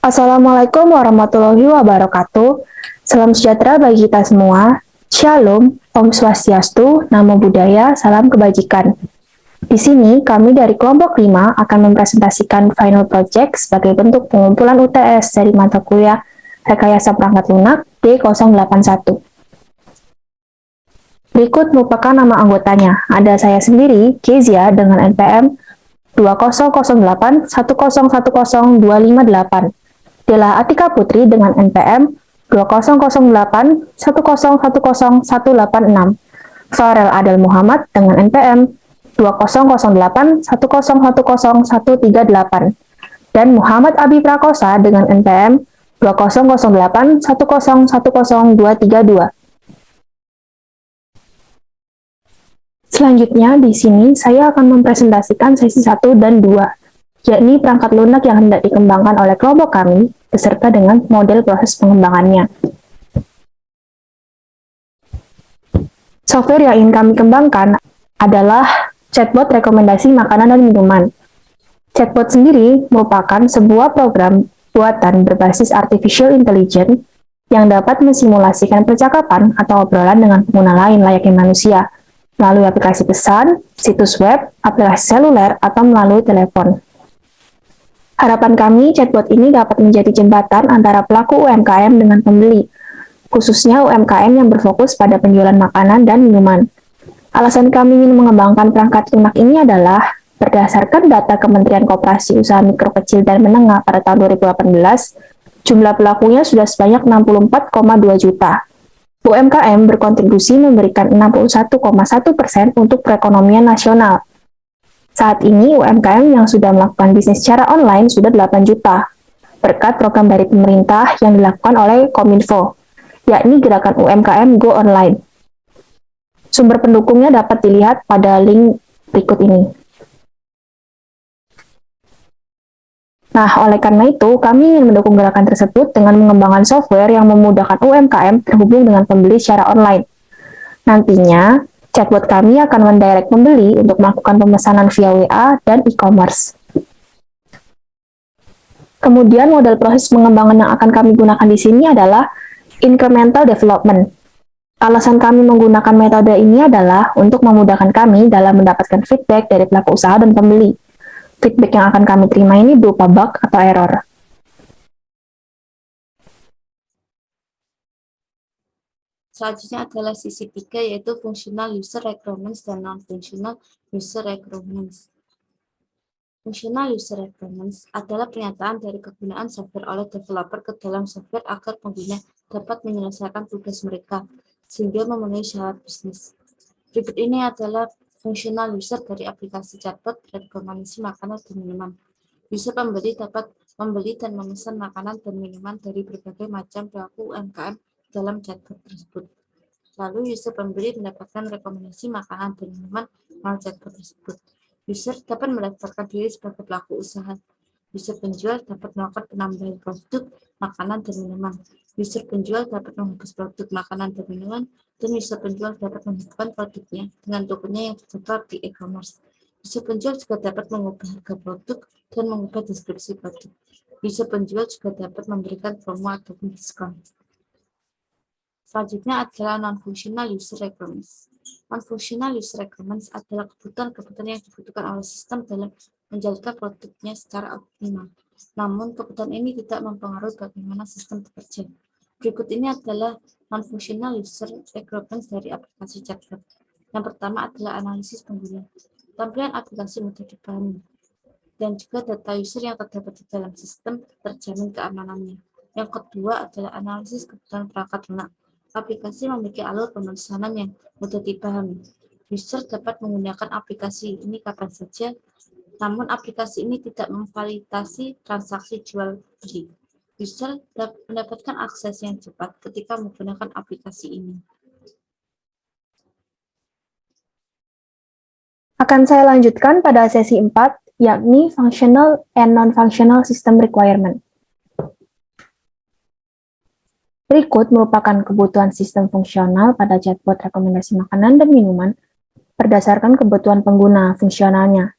Assalamualaikum warahmatullahi wabarakatuh. Salam sejahtera bagi kita semua. Shalom, Om Swastiastu, Namo Buddhaya, Salam Kebajikan. Di sini, kami dari kelompok 5 akan mempresentasikan final project sebagai bentuk pengumpulan UTS dari mata kuliah Rekayasa Perangkat Lunak D081. Berikut merupakan nama anggotanya. Ada saya sendiri, Kezia, dengan NPM 200810102558. Dela Atika Putri dengan NPM 200810101186. Farel Adel Muhammad dengan NPM 200810101138 dan Muhammad Abi Prakosa dengan NPM 200810101232. Selanjutnya, di sini saya akan mempresentasikan sesi 1 dan 2, yakni perangkat lunak yang hendak dikembangkan oleh kelompok kami, beserta dengan model proses pengembangannya. Software yang ingin kami kembangkan adalah chatbot rekomendasi makanan dan minuman. Chatbot sendiri merupakan sebuah program buatan berbasis artificial intelligence yang dapat mensimulasikan percakapan atau obrolan dengan pengguna lain layaknya manusia, melalui aplikasi pesan, situs web, aplikasi seluler, atau melalui telepon. Harapan kami, chatbot ini dapat menjadi jembatan antara pelaku UMKM dengan pembeli, khususnya UMKM yang berfokus pada penjualan makanan dan minuman. Alasan kami ingin mengembangkan perangkat lunak ini adalah berdasarkan data Kementerian Koperasi Usaha Mikro Kecil dan Menengah pada tahun 2018, jumlah pelakunya sudah sebanyak 64,2 juta. UMKM berkontribusi memberikan 61,1% untuk perekonomian nasional. Saat ini, UMKM yang sudah melakukan bisnis secara online sudah 8 juta, berkat program dari pemerintah yang dilakukan oleh Kominfo, yakni gerakan UMKM Go Online. Sumber pendukungnya dapat dilihat pada link berikut ini. Nah, oleh karena itu, kami ingin mendukung gerakan tersebut dengan mengembangkan software yang memudahkan UMKM terhubung dengan pembeli secara online. Nantinya, chatbot kami akan mendirect pembeli untuk melakukan pemesanan via WA dan e-commerce. Kemudian model proses pengembangan yang akan kami gunakan di sini adalah incremental development. Alasan kami menggunakan metode ini adalah untuk memudahkan kami dalam mendapatkan feedback dari pelaku usaha dan pembeli. Feedback yang akan kami terima ini berupa bug atau error. Selanjutnya adalah sisi 3, yaitu Functional User Requirements dan Non-Functional User Requirements. Functional User Requirements adalah pernyataan dari kegunaan software oleh developer ke dalam software agar pengguna dapat menyelesaikan tugas mereka, sehingga memenuhi syarat bisnis. Berikut ini adalah Functional User dari aplikasi chatbot rekomendasi makanan dan minuman. User pembeli dapat membeli dan memesan makanan dan minuman dari berbagai macam pelaku UMKM dalam chatbot tersebut. Lalu user pembeli mendapatkan rekomendasi makanan dan minuman melalui chatbot tersebut. User dapat mendaftarkan diri sebagai pelaku usaha. User penjual dapat melakukan penambahan produk makanan dan minuman. User penjual dapat menghapus produk makanan dan minuman, dan user penjual dapat menghubungkan produknya dengan tokonya yang tertera di e-commerce. User penjual juga dapat mengubah harga produk dan mengubah deskripsi produk. User penjual juga dapat memberikan promo ataupun diskon. Selanjutnya adalah non-functional user requirements. Non-functional user requirements adalah kebutuhan-kebutuhan yang dibutuhkan oleh sistem dalam menjalankan produknya secara optimal. Namun, kebutuhan ini tidak mempengaruhi bagaimana sistem bekerja. Berikut ini adalah non-functional user requirements dari aplikasi chatbot. Yang pertama adalah analisis pengguna. Tampilan aplikasi mudah dipahami, dan juga data user yang terdapat di dalam sistem terjamin keamanannya. Yang kedua adalah analisis kebutuhan perangkat lunak. Aplikasi memiliki alur pemesanan yang mudah dipahami. User dapat menggunakan aplikasi ini kapan saja, namun aplikasi ini tidak memfasilitasi transaksi jual beli. User dapat mendapatkan akses yang cepat ketika menggunakan aplikasi ini. Akan saya lanjutkan pada sesi 4, yakni Functional and Non-Functional System Requirement. Berikut merupakan kebutuhan sistem fungsional pada chatbot rekomendasi makanan dan minuman berdasarkan kebutuhan pengguna fungsionalnya.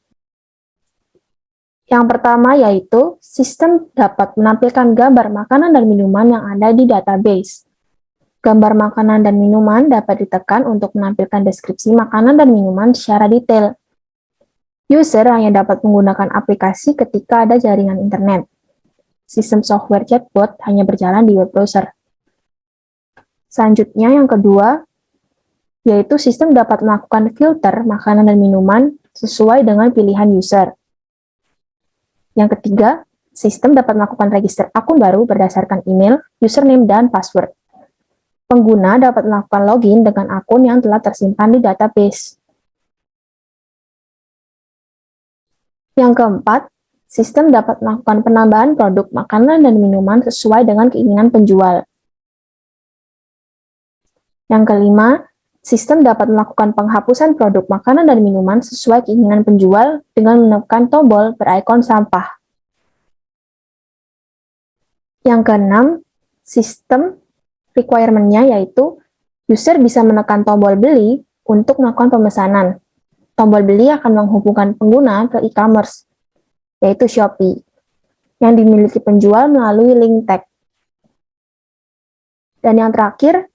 Yang pertama yaitu sistem dapat menampilkan gambar makanan dan minuman yang ada di database. Gambar makanan dan minuman dapat ditekan untuk menampilkan deskripsi makanan dan minuman secara detail. User hanya dapat menggunakan aplikasi ketika ada jaringan internet. Sistem software chatbot hanya berjalan di web browser. Selanjutnya yang kedua, yaitu sistem dapat melakukan filter makanan dan minuman sesuai dengan pilihan user. Yang ketiga, sistem dapat melakukan register akun baru berdasarkan email, username, dan password. Pengguna dapat melakukan login dengan akun yang telah tersimpan di database. Yang keempat, sistem dapat melakukan penambahan produk makanan dan minuman sesuai dengan keinginan penjual. Yang kelima, sistem dapat melakukan penghapusan produk makanan dan minuman sesuai keinginan penjual dengan menekan tombol berikon sampah. Yang keenam, sistem requirement-nya yaitu user bisa menekan tombol beli untuk melakukan pemesanan. Tombol beli akan menghubungkan pengguna ke e-commerce, yaitu Shopee, yang dimiliki penjual melalui link tag. Dan yang terakhir,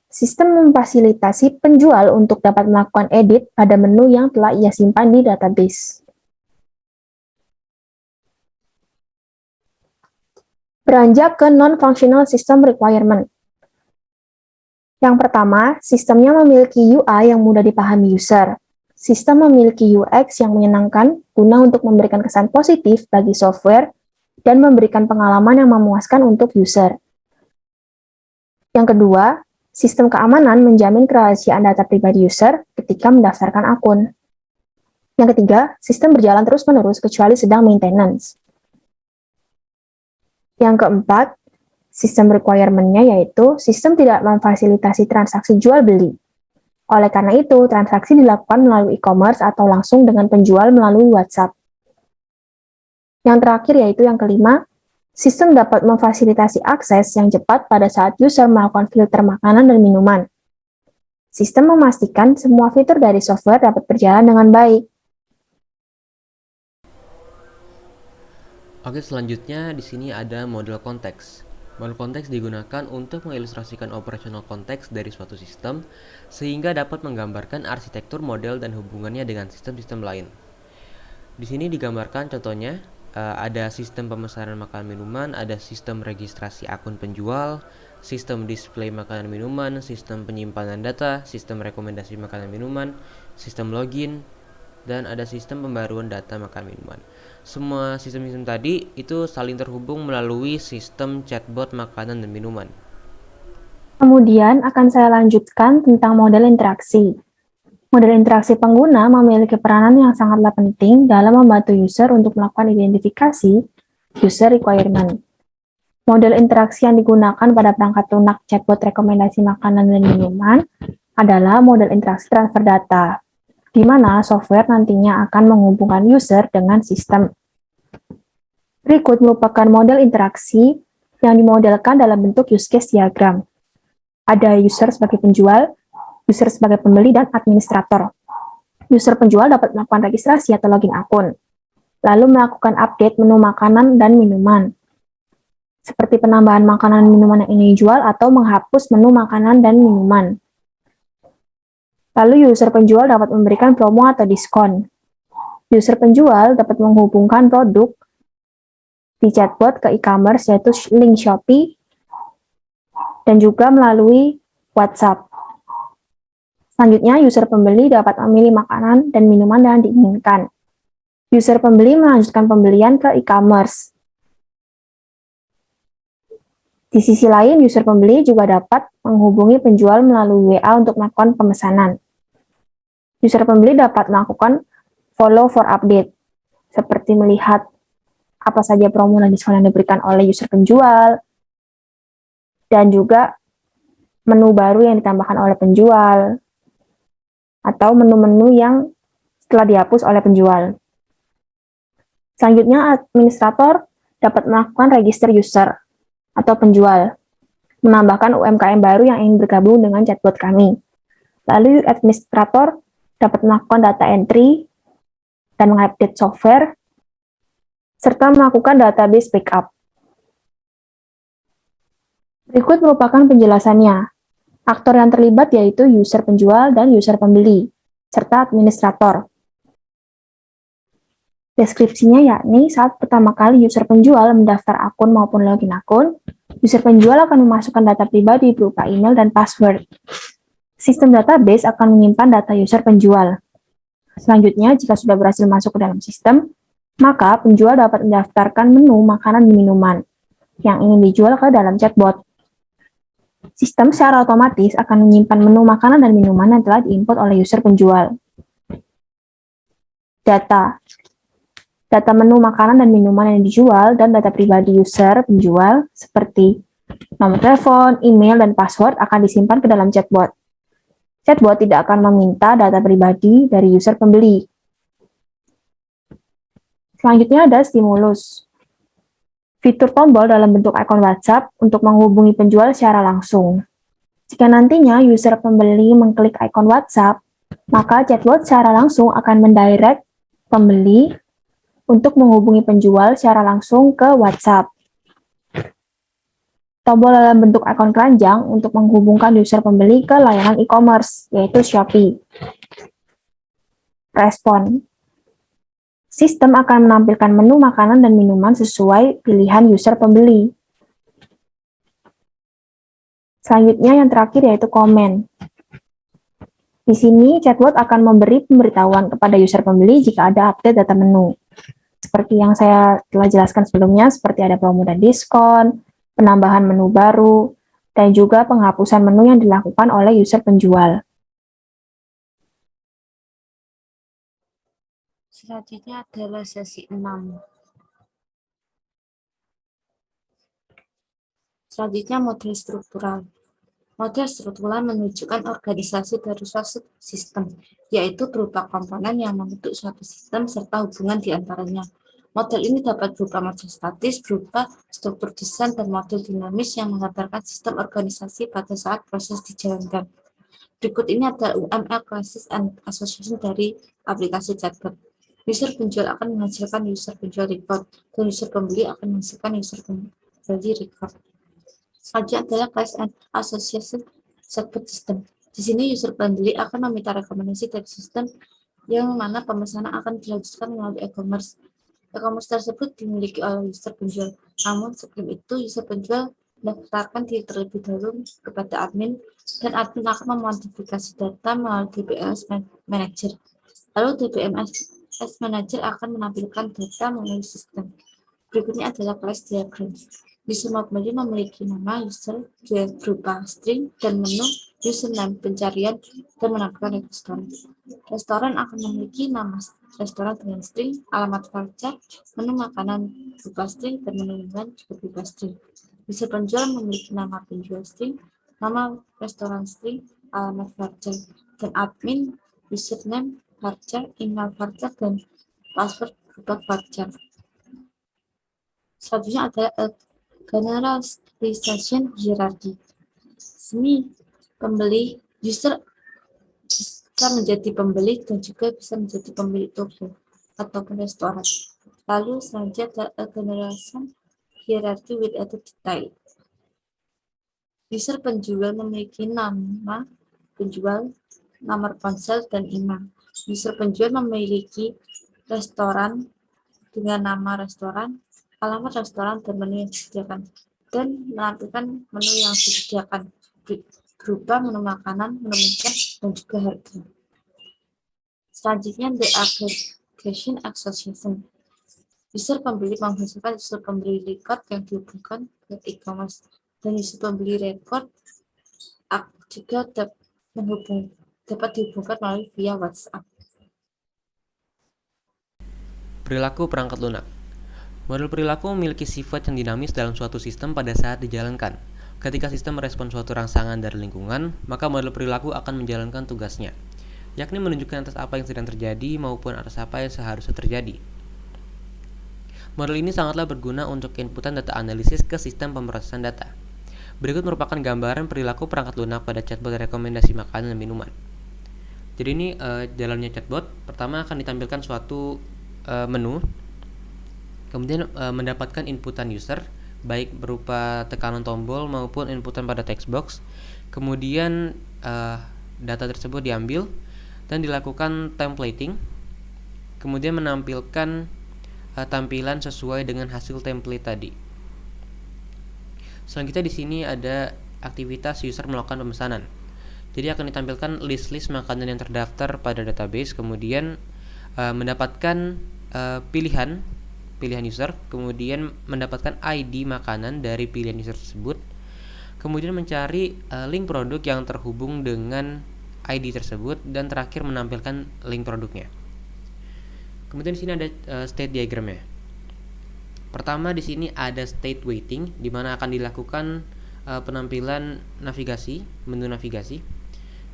sistem memfasilitasi penjual untuk dapat melakukan edit pada menu yang telah ia simpan di database. Beranjak ke non-functional system requirement. Yang pertama, sistemnya memiliki UI yang mudah dipahami user. Sistem memiliki UX yang menyenangkan guna untuk memberikan kesan positif bagi software dan memberikan pengalaman yang memuaskan untuk user. Yang kedua, sistem keamanan menjamin kerahasiaan data pribadi user ketika mendaftarkan akun. Yang ketiga, sistem berjalan terus-menerus kecuali sedang maintenance. Yang keempat, sistem requirement-nya yaitu sistem tidak memfasilitasi transaksi jual-beli. Oleh karena itu, transaksi dilakukan melalui e-commerce atau langsung dengan penjual melalui WhatsApp. Yang terakhir yaitu yang kelima, sistem dapat memfasilitasi akses yang cepat pada saat user melakukan filter makanan dan minuman. Sistem memastikan semua fitur dari software dapat berjalan dengan baik. Oke, selanjutnya di sini ada model konteks. Model konteks digunakan untuk mengilustrasikan operasional konteks dari suatu sistem sehingga dapat menggambarkan arsitektur model dan hubungannya dengan sistem-sistem lain. Di sini digambarkan contohnya ada sistem pemesanan makanan minuman, ada sistem registrasi akun penjual, sistem display makanan minuman, sistem penyimpanan data, sistem rekomendasi makanan minuman, sistem login, dan ada sistem pembaruan data makanan minuman. Semua sistem-sistem tadi itu saling terhubung melalui sistem chatbot makanan dan minuman. Kemudian akan saya lanjutkan tentang model interaksi. Model interaksi pengguna memiliki peranan yang sangatlah penting dalam membantu user untuk melakukan identifikasi user requirement. Model interaksi yang digunakan pada perangkat lunak chatbot rekomendasi makanan dan minuman adalah model interaksi transfer data, di mana software nantinya akan menghubungkan user dengan sistem. Berikut merupakan model interaksi yang dimodelkan dalam bentuk use case diagram. Ada user sebagai penjual, user sebagai pembeli, dan administrator. User penjual dapat melakukan registrasi atau login akun, lalu melakukan update menu makanan dan minuman, seperti penambahan makanan dan minuman yang ingin dijual atau menghapus menu makanan dan minuman. Lalu user penjual dapat memberikan promo atau diskon. User penjual dapat menghubungkan produk di chatbot ke e-commerce yaitu link Shopee dan juga melalui WhatsApp. Selanjutnya, user pembeli dapat memilih makanan dan minuman yang diinginkan. User pembeli melanjutkan pembelian ke e-commerce. Di sisi lain, user pembeli juga dapat menghubungi penjual melalui WA untuk melakukan pemesanan. User pembeli dapat melakukan follow for update, seperti melihat apa saja promo dan diskon yang diberikan oleh user penjual, dan juga menu baru yang ditambahkan oleh penjual, atau menu-menu yang telah dihapus oleh penjual. Selanjutnya, administrator dapat melakukan register user atau penjual, menambahkan UMKM baru yang ingin bergabung dengan chatbot kami. Lalu, administrator dapat melakukan data entry dan mengupdate software serta melakukan database backup. Berikut merupakan penjelasannya. Aktor yang terlibat yaitu user penjual dan user pembeli, serta administrator. Deskripsinya yakni saat pertama kali user penjual mendaftar akun maupun login akun, user penjual akan memasukkan data pribadi berupa email dan password. Sistem database akan menyimpan data user penjual. Selanjutnya, jika sudah berhasil masuk ke dalam sistem, maka penjual dapat mendaftarkan menu makanan dan minuman yang ingin dijual ke dalam chatbot. Sistem secara otomatis akan menyimpan menu makanan dan minuman yang telah diinput oleh user penjual. Data menu makanan dan minuman yang dijual dan data pribadi user penjual seperti nomor telepon, email, dan password akan disimpan ke dalam chatbot. Chatbot tidak akan meminta data pribadi dari user pembeli. Selanjutnya ada stimulus. Fitur tombol dalam bentuk ikon WhatsApp untuk menghubungi penjual secara langsung. Jika nantinya user pembeli mengklik ikon WhatsApp, maka chatbot secara langsung akan mendirect pembeli untuk menghubungi penjual secara langsung ke WhatsApp. Tombol dalam bentuk ikon keranjang untuk menghubungkan user pembeli ke layanan e-commerce, yaitu Shopee. Respon. Sistem akan menampilkan menu makanan dan minuman sesuai pilihan user pembeli. Selanjutnya yang terakhir yaitu komen. Di sini chatbot akan memberi pemberitahuan kepada user pembeli jika ada update data menu. Seperti yang saya telah jelaskan sebelumnya, seperti ada promo dan diskon, penambahan menu baru, dan juga penghapusan menu yang dilakukan oleh user penjual. Selanjutnya adalah sesi 6. Selanjutnya model struktural. Model struktural menunjukkan organisasi dari suatu sistem, yaitu berupa komponen yang membentuk suatu sistem serta hubungan di antaranya. Model ini dapat berupa model statis, berupa struktur desain, dan model dinamis yang menggambarkan sistem organisasi pada saat proses dijalankan. Berikut ini adalah UML Classes and Association dari aplikasi chatbot. User penjual akan menghasilkan user penjual record, dan user pembeli akan menghasilkan user pembeli record. Selanjutnya adalah Class and Association Chatbot System. Di sini user pembeli akan meminta rekomendasi dari sistem yang mana pemesanan akan dilanjutkan melalui e-commerce. E-commerce tersebut dimiliki oleh user penjual. Namun sebelum itu user penjual mendaftarkan diri terlebih dahulu kepada admin, dan admin akan memodifikasi data melalui DBMS Manager. Lalu DBMS Manager akan menampilkan data melalui sistem. Berikutnya adalah class diagram. User pembeli memiliki nama user berupa string dan menu username pencarian dan menampilkan restoran. Restoran akan memiliki nama restoran dengan string, alamat voucher, menu makanan berupa string, dan menu minuman juga berupa string. User penjual memiliki nama penjual string, nama restoran string, alamat voucher, dan admin username voucher, email voucher, dan password berupa voucher. Selanjutnya adalah generalization hierarchy. Sini pembeli user bisa menjadi pembeli dan juga bisa menjadi pemilik toko ataupun restoran. Lalu selanjutnya ada generation hierarchy with added detail. User penjual memiliki nama penjual, nomor ponsel, dan email. User penjual memiliki restoran dengan nama restoran, alamat restoran, dan menu yang disediakan, dan menampilkan menu yang disediakan berupa menu makanan, menu minuman, dan juga harga. Selanjutnya the aggregation association. User pembeli menghasilkan user pembeli record yang dihubungkan ke e-commerce, dan user pembeli record juga dapat dihubungkan melalui via WhatsApp. Perilaku perangkat lunak. Model perilaku memiliki sifat yang dinamis dalam suatu sistem pada saat dijalankan. Ketika sistem merespon suatu rangsangan dari lingkungan, maka model perilaku akan menjalankan tugasnya, yakni menunjukkan atas apa yang sedang terjadi maupun atas apa yang seharusnya terjadi. Model ini sangatlah berguna untuk inputan data analisis ke sistem pemrosesan data. Berikut merupakan gambaran perilaku perangkat lunak pada chatbot rekomendasi makanan dan minuman. Jadi ini jalannya chatbot. Pertama akan ditampilkan suatu menu. Kemudian mendapatkan inputan user, baik berupa tekanan tombol maupun inputan pada text box. Kemudian data tersebut diambil dan dilakukan templating. Kemudian menampilkan tampilan sesuai dengan hasil template tadi. Selanjutnya di sini ada aktivitas user melakukan pemesanan. Jadi akan ditampilkan list-list makanan yang terdaftar pada database, kemudian mendapatkan pilihan user, kemudian mendapatkan ID makanan dari pilihan user tersebut, kemudian mencari link produk yang terhubung dengan ID tersebut, dan terakhir menampilkan link produknya. Kemudian di sini ada state diagramnya. Pertama di sini ada state waiting, di mana akan dilakukan penampilan navigasi, menu navigasi.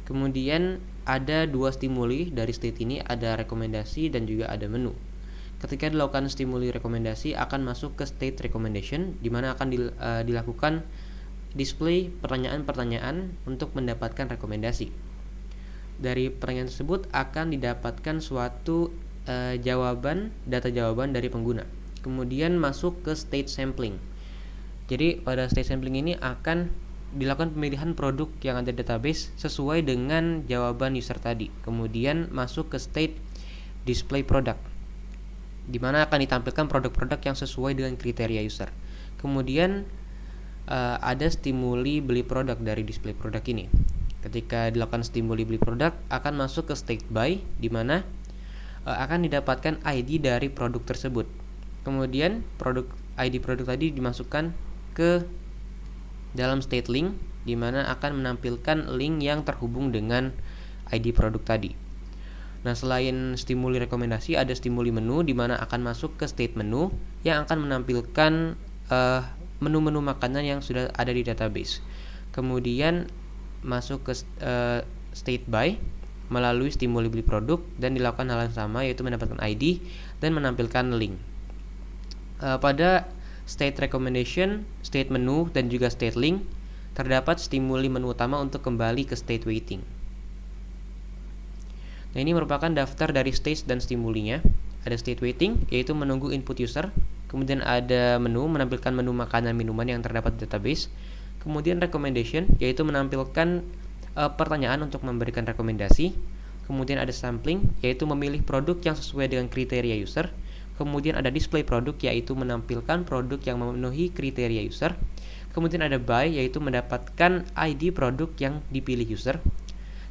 Kemudian ada dua stimuli dari state ini, ada rekomendasi dan juga ada menu. Ketika dilakukan stimuli rekomendasi akan masuk ke state recommendation, di mana akan dilakukan display pertanyaan-pertanyaan untuk mendapatkan rekomendasi. Dari pertanyaan tersebut akan didapatkan suatu data jawaban dari pengguna. Kemudian masuk ke state sampling. Jadi pada state sampling ini akan dilakukan pemilihan produk yang ada di database sesuai dengan jawaban user tadi. Kemudian masuk ke state display product, di mana akan ditampilkan produk-produk yang sesuai dengan kriteria user. Kemudian ada stimuli beli produk dari display produk ini. Ketika dilakukan stimuli beli produk akan masuk ke state buy, di mana akan didapatkan ID dari produk tersebut. Kemudian ID produk tadi dimasukkan ke dalam state link, di mana akan menampilkan link yang terhubung dengan ID produk tadi. Nah, selain stimuli rekomendasi, ada stimuli menu, di mana akan masuk ke state menu yang akan menampilkan menu-menu makanan yang sudah ada di database. Kemudian masuk ke state buy melalui stimuli beli produk, dan dilakukan hal yang sama, yaitu mendapatkan ID dan menampilkan link. Pada state recommendation, state menu, dan juga state link terdapat stimuli menu utama untuk kembali ke state waiting. Nah, ini merupakan daftar dari state dan stimulinya. Ada state waiting, yaitu menunggu input user. Kemudian ada menu, menampilkan menu makanan minuman yang terdapat di database. Kemudian recommendation, yaitu menampilkan pertanyaan untuk memberikan rekomendasi. Kemudian ada sampling, yaitu memilih produk yang sesuai dengan kriteria user. Kemudian ada display produk, yaitu menampilkan produk yang memenuhi kriteria user. Kemudian ada buy, yaitu mendapatkan ID produk yang dipilih user.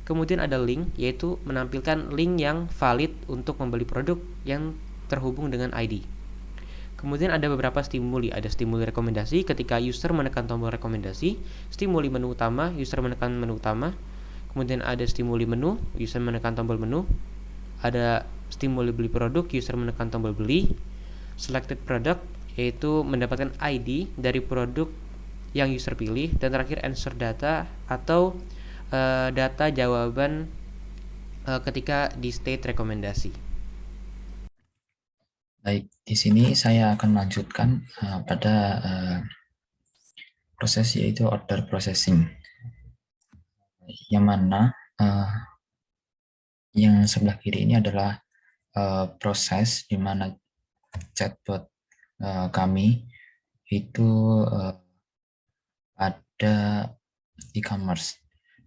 Kemudian ada link, yaitu menampilkan link yang valid untuk membeli produk yang terhubung dengan ID. Kemudian ada beberapa stimuli, ada stimuli rekomendasi ketika user menekan tombol rekomendasi, stimuli menu utama, user menekan menu utama. Kemudian ada stimuli menu, user menekan tombol menu. Ada stimuli beli produk, user menekan tombol beli. Selected product, yaitu mendapatkan ID dari produk yang user pilih. Dan terakhir answer data atau data jawaban ketika di state rekomendasi. Baik, di sini saya akan melanjutkan pada proses, yaitu order processing, yang mana yang sebelah kiri ini adalah proses di mana chatbot kami itu ada e-commerce.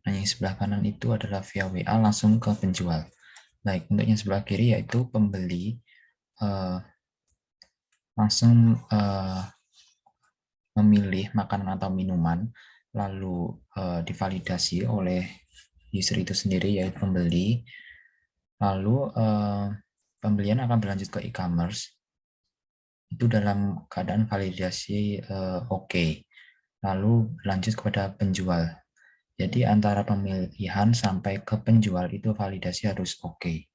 Nah, yang sebelah kanan itu adalah via WA langsung ke penjual. Baik, untuk yang sebelah kiri yaitu pembeli langsung memilih makanan atau minuman, lalu divalidasi oleh user itu sendiri, yaitu pembeli. Lalu pembelian akan berlanjut ke e-commerce itu dalam keadaan validasi oke. Lalu berlanjut kepada penjual. Jadi antara pemilihan sampai ke penjual itu validasi harus oke.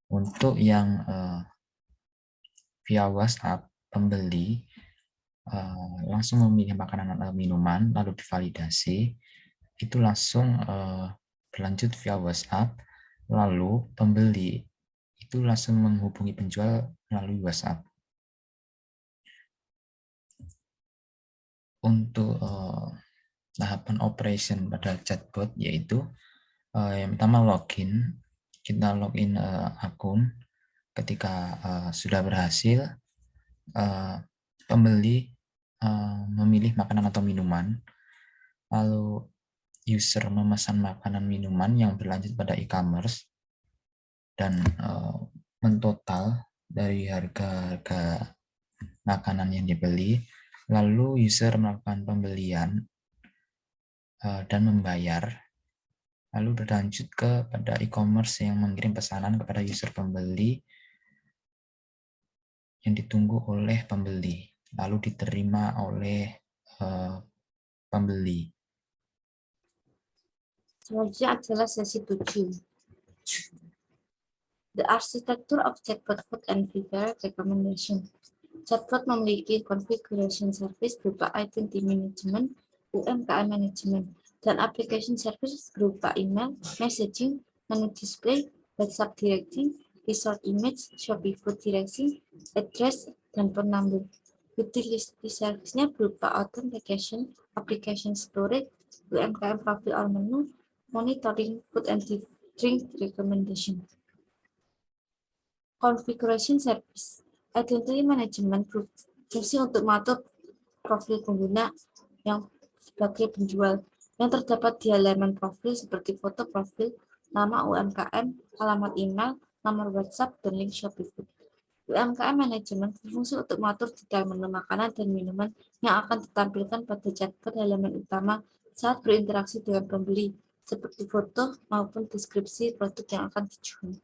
Untuk yang via WhatsApp, pembeli langsung memilih makanan atau minuman lalu divalidasi, itu langsung berlanjut via WhatsApp, lalu pembeli itu langsung menghubungi penjual melalui WhatsApp. Untuk tahapan operation pada chatbot yaitu yang pertama login. Kita login akun. Ketika sudah berhasil, pembeli memilih makanan atau minuman, lalu user memesan makanan minuman yang berlanjut pada e-commerce, dan mentotal dari harga makanan yang dibeli, lalu user melakukan pembelian dan membayar, lalu berlanjut kepada e-commerce yang mengirim pesanan kepada user pembeli yang ditunggu oleh pembeli, lalu diterima oleh pembeli. Selanjutnya adalah sesi 7. The architecture of chatbot food and behavior recommendation. Chatbot memiliki configuration service berupa identity management, UMKM management, dan application service berupa email, messaging, menu display, WhatsApp directing, resort image, Shopee food directing, address, dan penambung. Utility service-nya berupa authentication, application storage, UMKM profile or menu, monitoring food and drink recommendation. Configuration service. Identity management fungsi untuk mengatur profil pengguna yang sebagai penjual yang terdapat di halaman profil seperti foto profil, nama UMKM, alamat email, nomor WhatsApp, dan link Shopee Food. UMKM Management berfungsi untuk mengatur detail menu makanan dan minuman yang akan ditampilkan pada chatbot halaman utama saat berinteraksi dengan pembeli, seperti foto maupun deskripsi produk yang akan dijual.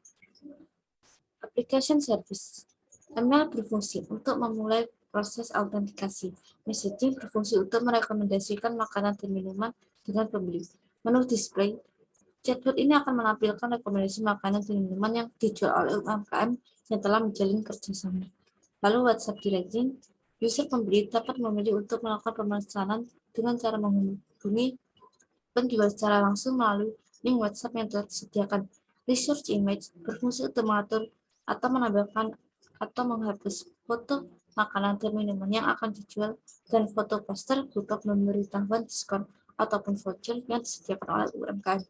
Application Service. Email berfungsi untuk memulai proses autentikasi. Messaging berfungsi untuk merekomendasikan makanan dan minuman dengan pembeli. Menu display. Chatbot ini akan menampilkan rekomendasi makanan dan minuman yang dijual oleh UMKM yang telah menjalin kerjasama. Lalu WhatsApp directing. User pembeli dapat memilih untuk melakukan pemesanan dengan cara menghubungi penjual secara langsung melalui link WhatsApp yang telah disediakan. Research image berfungsi untuk mengatur atau menambahkan atau menghapus foto makanan dan minuman yang akan dijual dan foto poster berupa pemberitahuan diskon ataupun voucher yang disediakan oleh UMKM.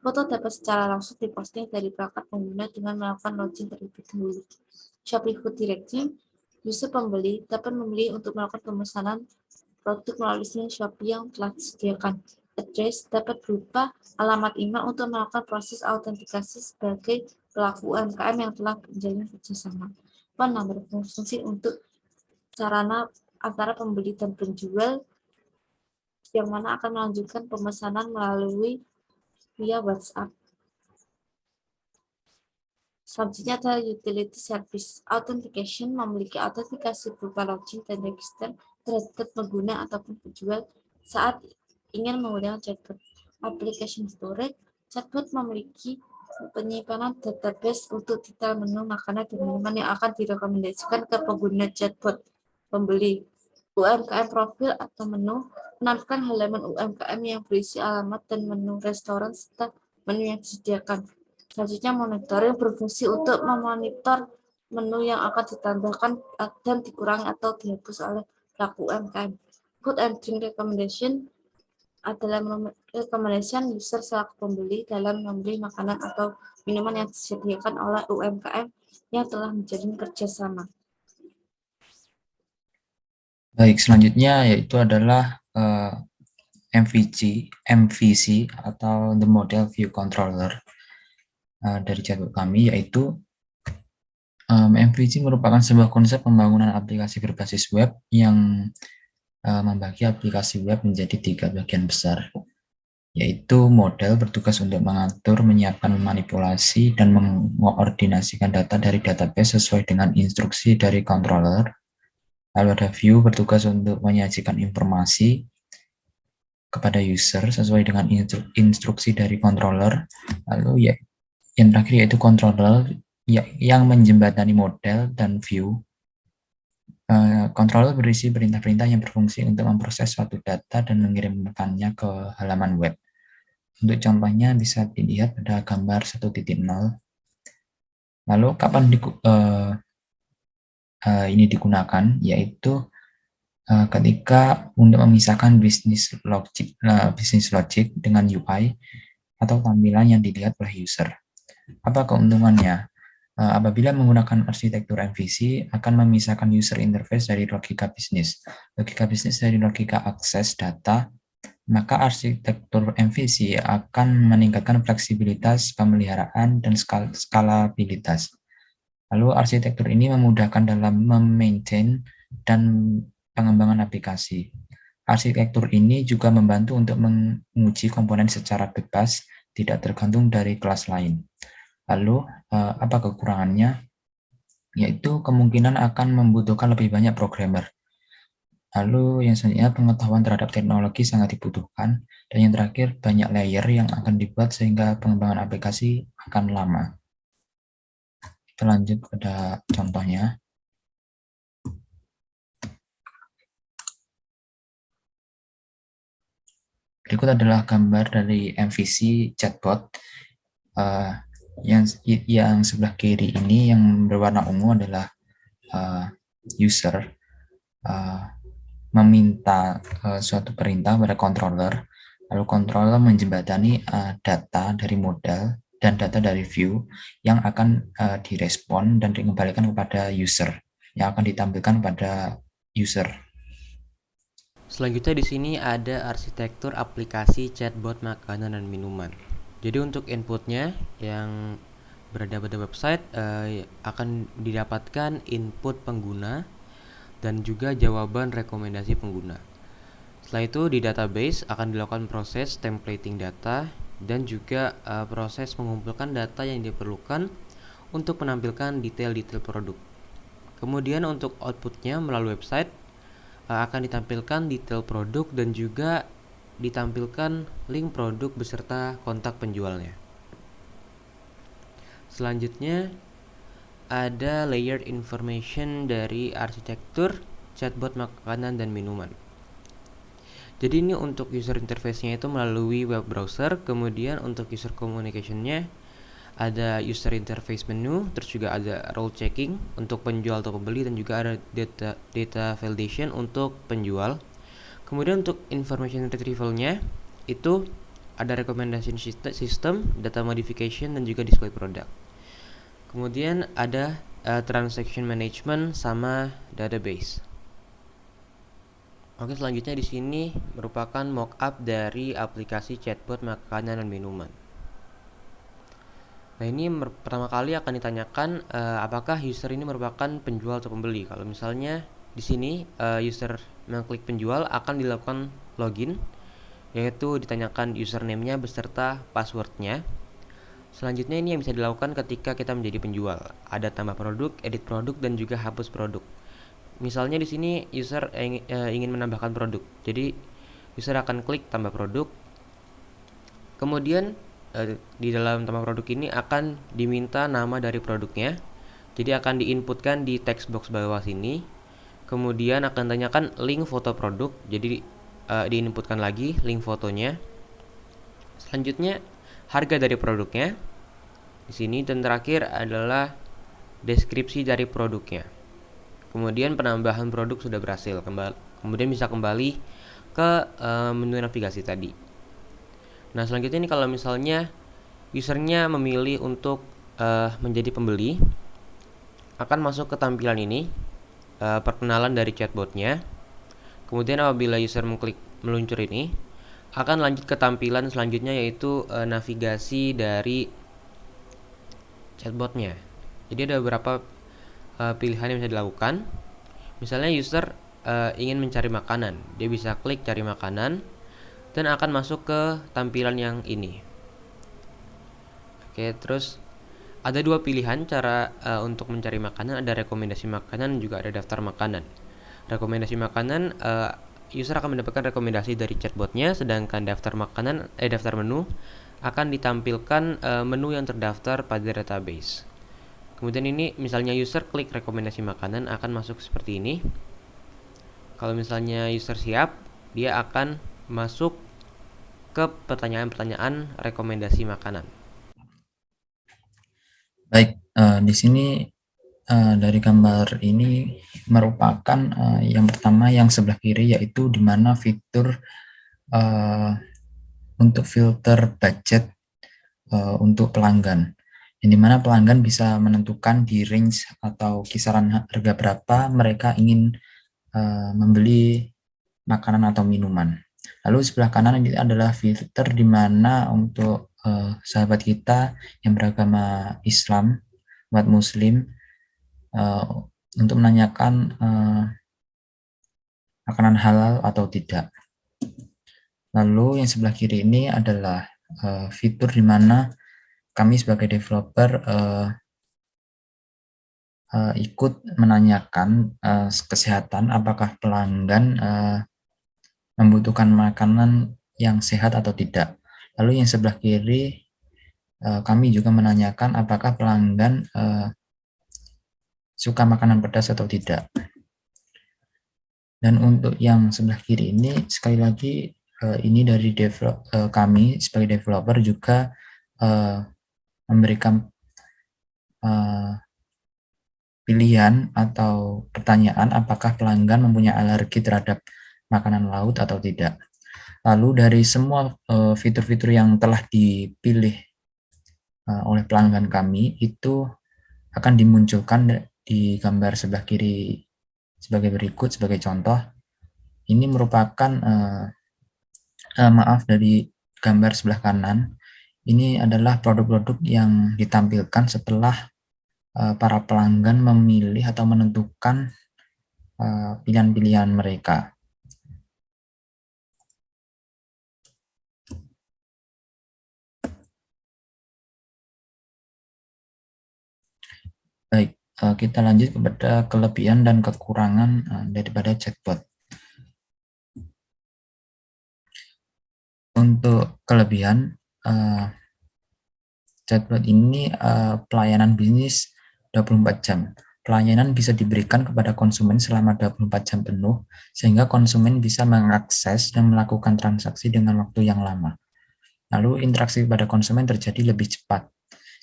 Foto dapat secara langsung diposting dari perangkat pengguna dengan melakukan login terlebih dahulu. Shopee Food Directing, user pembeli dapat memilih untuk melakukan pemesanan produk melalui link Shopee yang telah disediakan. Address dapat berupa alamat email untuk melakukan proses autentikasi sebagai pelaku UMKM yang telah menjalin kerjasama. Penambah berfungsi untuk sarana antara pembeli dan penjual yang mana akan melanjutkan pemesanan melalui via WhatsApp. Selanjutnya adalah utility service. Authentication memiliki autentikasi berupa login dan register terhadap pengguna ataupun penjual saat ingin menggunakan chatbot. Application storage. Chatbot memiliki penyimpanan database untuk detail menu makanan dan minuman yang akan direkomendasikan ke pengguna chatbot pembeli. UMKM profil atau menu menampilkan halaman UMKM yang berisi alamat dan menu restoran serta menu yang disediakan. Selanjutnya monitoring berfungsi untuk memonitor menu yang akan ditambahkan dan dikurangi atau dihapus oleh pelaku UMKM. Food and drink recommendation adalah rekomendasi user selaku pembeli dalam membeli makanan atau minuman yang disediakan oleh UMKM yang telah menjalin kerjasama. Baik, selanjutnya yaitu adalah MVC atau The Model View Controller dari chatbot kami, yaitu MVC merupakan sebuah konsep pembangunan aplikasi berbasis web yang membagi aplikasi web menjadi 3 bagian besar, yaitu model bertugas untuk mengatur, menyiapkan, memanipulasi, dan mengoordinasikan data dari database sesuai dengan instruksi dari controller. Lalu ada view bertugas untuk menyajikan informasi kepada user sesuai dengan instruksi dari controller. Lalu yang terakhir yaitu controller yang menjembatani model dan view. Controller berisi perintah-perintah yang berfungsi untuk memproses suatu data dan mengirimkannya ke halaman web. Untuk contohnya bisa dilihat pada gambar 1.0. Lalu kapan ini digunakan, yaitu ketika untuk memisahkan bisnis logic dengan UI atau tampilan yang dilihat oleh user. Apa keuntungannya? Apabila menggunakan arsitektur MVC, akan memisahkan user interface dari logika bisnis. Logika bisnis dari logika akses data, maka arsitektur MVC akan meningkatkan fleksibilitas, pemeliharaan, dan skalabilitas. Lalu arsitektur ini memudahkan dalam memaintain dan pengembangan aplikasi. Arsitektur ini juga membantu untuk menguji komponen secara bebas, tidak tergantung dari kelas lain. Lalu, apa kekurangannya? Yaitu kemungkinan akan membutuhkan lebih banyak programmer. Lalu yang selanjutnya, pengetahuan terhadap teknologi sangat dibutuhkan. Dan yang terakhir, banyak layer yang akan dibuat sehingga pengembangan aplikasi akan lama. Kita lanjut pada contohnya. Berikut adalah gambar dari MVC chatbot. Yang sebelah kiri ini yang berwarna ungu adalah user meminta suatu perintah pada controller, lalu controller menjembatani data dari model dan data dari view yang akan direspon dan dikembalikan kepada user, yang akan ditampilkan pada user. Selanjutnya di sini ada arsitektur aplikasi chatbot makanan dan minuman. Jadi untuk inputnya yang berada pada website akan didapatkan input pengguna dan juga jawaban rekomendasi pengguna. Setelah itu di database akan dilakukan proses templating data dan juga proses mengumpulkan data yang diperlukan untuk menampilkan detail-detail produk. Kemudian untuk outputnya melalui website akan ditampilkan detail produk dan juga ditampilkan link produk beserta kontak penjualnya. Selanjutnya ada layered information dari arsitektur chatbot makanan dan minuman. Jadi ini untuk user interface-nya itu melalui web browser, kemudian untuk user communication-nya ada user interface menu, terus juga ada role checking untuk penjual atau pembeli, dan juga ada data validation untuk penjual. Kemudian untuk information retrieval-nya itu ada recommendation system, data modification, dan juga display product. Kemudian ada transaction management sama database. Oke, selanjutnya di sini merupakan mockup dari aplikasi chatbot makanan dan minuman. Nah, ini pertama kali akan ditanyakan apakah user ini merupakan penjual atau pembeli. Kalau misalnya di sini user mengklik penjual akan dilakukan login, yaitu ditanyakan username-nya beserta password-nya. Selanjutnya ini yang bisa dilakukan ketika kita menjadi penjual. Ada tambah produk, edit produk, dan juga hapus produk. Misalnya di sini user ingin menambahkan produk. Jadi user akan klik tambah produk. Kemudian di dalam tambah produk ini akan diminta nama dari produknya. Jadi akan diinputkan di text box bawah sini. Kemudian akan tanyakan link foto produk. Jadi diinputkan lagi link fotonya. Selanjutnya harga dari produknya di sini, dan terakhir adalah deskripsi dari produknya. Kemudian penambahan produk sudah berhasil. Kemudian bisa kembali ke menu navigasi tadi. Nah, selanjutnya ini kalau misalnya usernya memilih untuk menjadi pembeli, akan masuk ke tampilan ini, perkenalan dari chatbotnya. Kemudian apabila user mengklik meluncur ini, akan lanjut ke tampilan selanjutnya, yaitu navigasi dari chatbotnya. Jadi ada beberapa pilihan yang bisa dilakukan. Misalnya user ingin mencari makanan, dia bisa klik cari makanan dan akan masuk ke tampilan yang ini. Oke, terus ada dua pilihan cara untuk mencari makanan, ada rekomendasi makanan, juga ada daftar makanan. Rekomendasi makanan, user akan mendapatkan rekomendasi dari chatbotnya, sedangkan daftar menu akan ditampilkan menu yang terdaftar pada database. Kemudian ini misalnya user klik rekomendasi makanan akan masuk seperti ini. Kalau misalnya user siap, dia akan masuk ke pertanyaan-pertanyaan rekomendasi makanan. Baik, di sini dari gambar ini merupakan yang pertama yang sebelah kiri, yaitu di mana fitur untuk filter budget untuk pelanggan. yang dimana pelanggan bisa menentukan di range atau kisaran harga berapa mereka ingin membeli makanan atau minuman. Lalu sebelah kanan ini adalah filter di mana untuk sahabat kita yang beragama Islam, umat Muslim, untuk menanyakan makanan halal atau tidak. Lalu yang sebelah kiri ini adalah fitur di mana kami sebagai developer ikut menanyakan kesehatan, apakah pelanggan membutuhkan makanan yang sehat atau tidak. Lalu yang sebelah kiri kami juga menanyakan apakah pelanggan suka makanan pedas atau tidak. Dan untuk yang sebelah kiri ini sekali lagi ini dari kami sebagai developer juga memberikan pilihan atau pertanyaan apakah pelanggan mempunyai alergi terhadap makanan laut atau tidak. Lalu dari semua fitur-fitur yang telah dipilih oleh pelanggan kami itu akan dimunculkan di gambar sebelah kiri sebagai berikut, sebagai contoh. Ini merupakan maaf, dari gambar sebelah kanan, ini adalah produk-produk yang ditampilkan setelah para pelanggan memilih atau menentukan pilihan-pilihan mereka. Baik, kita lanjut kepada kelebihan dan kekurangan daripada chatbot. Untuk kelebihan, chatbot ini pelayanan bisnis 24 jam. Pelayanan bisa diberikan kepada konsumen selama 24 jam penuh, sehingga konsumen bisa mengakses dan melakukan transaksi dengan waktu yang lama. Lalu interaksi pada konsumen terjadi lebih cepat.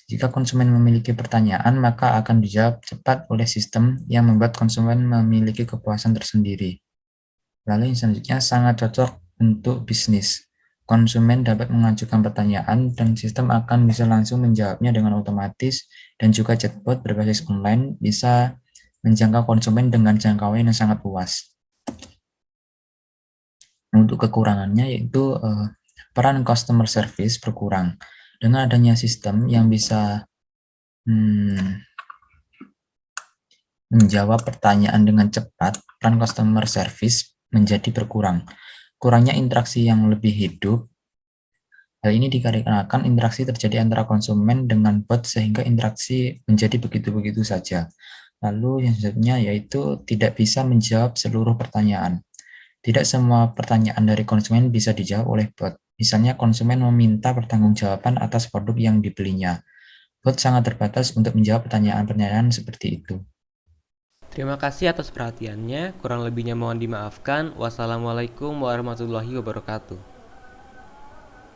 Jika konsumen memiliki pertanyaan, maka akan dijawab cepat oleh sistem yang membuat konsumen memiliki kepuasan tersendiri. Lalu yang selanjutnya sangat cocok untuk bisnis. Konsumen dapat mengajukan pertanyaan dan sistem akan bisa langsung menjawabnya dengan otomatis, dan juga chatbot berbasis online bisa menjangkau konsumen dengan jangkauan yang sangat luas. Untuk kekurangannya yaitu peran customer service berkurang. Dengan adanya sistem yang bisa menjawab pertanyaan dengan cepat, peran customer service menjadi berkurang. Kurangnya interaksi yang lebih hidup. Hal ini dikarenakan interaksi terjadi antara konsumen dengan bot sehingga interaksi menjadi begitu-begitu saja. Lalu yang selanjutnya yaitu tidak bisa menjawab seluruh pertanyaan. Tidak semua pertanyaan dari konsumen bisa dijawab oleh bot. Misalnya konsumen meminta pertanggungjawaban atas produk yang dibelinya. Bot sangat terbatas untuk menjawab pertanyaan-pertanyaan seperti itu. Terima kasih atas perhatiannya, kurang lebihnya mohon dimaafkan. Wassalamualaikum warahmatullahi wabarakatuh.